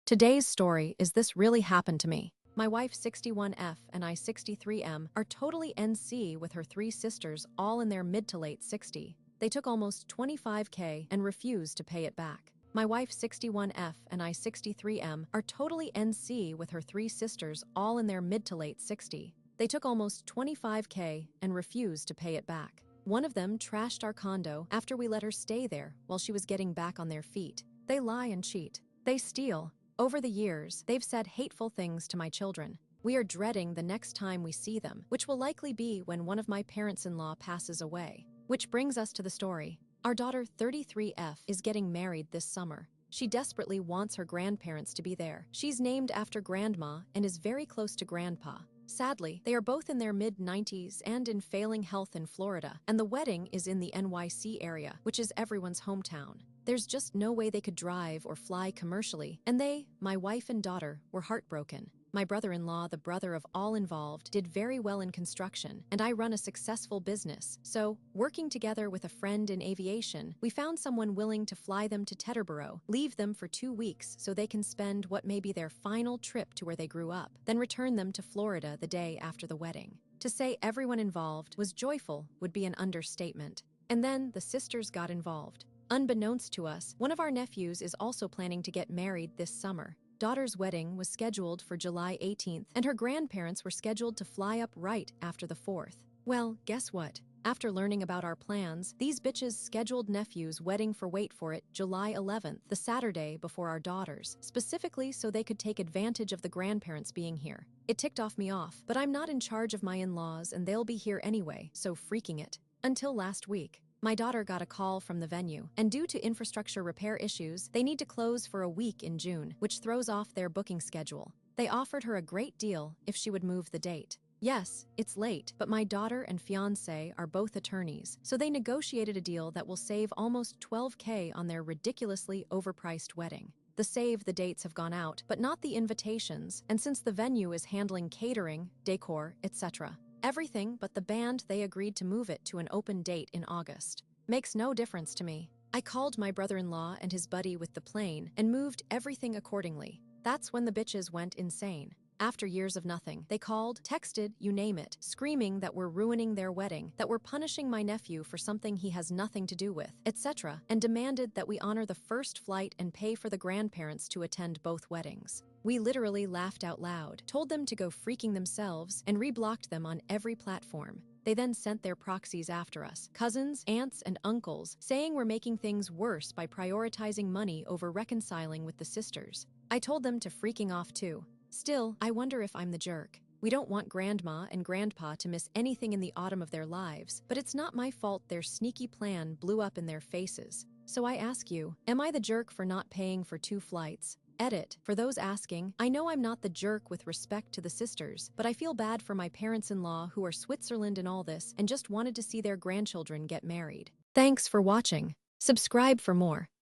Today's story is This Really Happened to Me. My wife 61F and I 63M are totally NC with her three sisters all in their mid to late 60. They took almost 25K and refused to pay it back. My wife 61F and I 63M are totally NC with her three sisters all in their mid to late 60. They took almost 25K and refused to pay it back. One of them trashed our condo after we let her stay there while she was getting back on their feet. They lie and cheat. They steal. Over the years, they've said hateful things to my children. We are dreading the next time we see them, which will likely be when one of my parents-in-law passes away. Which brings us to the story. Our daughter 33F is getting married this summer. She desperately wants her grandparents to be there. She's named after Grandma and is very close to Grandpa. Sadly, they are both in their mid-90s and in failing health in Florida, and the wedding is in the NYC area, which is everyone's hometown. There's just no way they could drive or fly commercially, and they, my wife and daughter, were heartbroken. My brother-in-law, the brother of all involved, did very well in construction, and I run a successful business. So, working together with a friend in aviation, we found someone willing to fly them to Teterboro, leave them for 2 weeks so they can spend what may be their final trip to where they grew up, then return them to Florida the day after the wedding. To say everyone involved was joyful would be an understatement. And then the sisters got involved. Unbeknownst to us, one of our nephews is also planning to get married this summer. Daughter's wedding was scheduled for July 18th, and her grandparents were scheduled to fly up right after the 4th. Well, guess what? After learning about our plans, these bitches scheduled nephew's wedding for, wait for it, July 11th, the Saturday before our daughter's, specifically so they could take advantage of the grandparents being here. It ticked me off, but I'm not in charge of my in-laws and they'll be here anyway, so freaking it. Until last week. My daughter got a call from the venue, and due to infrastructure repair issues, they need to close for a week in June, which throws off their booking schedule. They offered her a great deal if she would move the date. Yes, it's late, but my daughter and fiancé are both attorneys, so they negotiated a deal that will save almost 12K on their ridiculously overpriced wedding. The save the dates have gone out, but not the invitations, and since the venue is handling catering, decor, etc., everything but the band, they agreed to move it to an open date in August. Makes no difference to me. I called my brother-in-law and his buddy with the plane and moved everything accordingly. That's when the bitches went insane. After years of nothing, they called, texted, you name it, screaming that we're ruining their wedding, that we're punishing my nephew for something he has nothing to do with, etc., and demanded that we honor the first flight and pay for the grandparents to attend both weddings. We literally laughed out loud, told them to go freaking themselves, and reblocked them on every platform. They then sent their proxies after us, cousins, aunts, and uncles, saying we're making things worse by prioritizing money over reconciling with the sisters. I told them to freaking off too. Still, I wonder if I'm the jerk. We don't want Grandma and Grandpa to miss anything in the autumn of their lives, but it's not my fault their sneaky plan blew up in their faces. So I ask you, am I the jerk for not paying for 2 flights? Edit. For those asking, I know I'm not the jerk with respect to the sisters, but I feel bad for my parents-in-law who are Switzerland in all this and just wanted to see their grandchildren get married. Thanks for watching. Subscribe for more.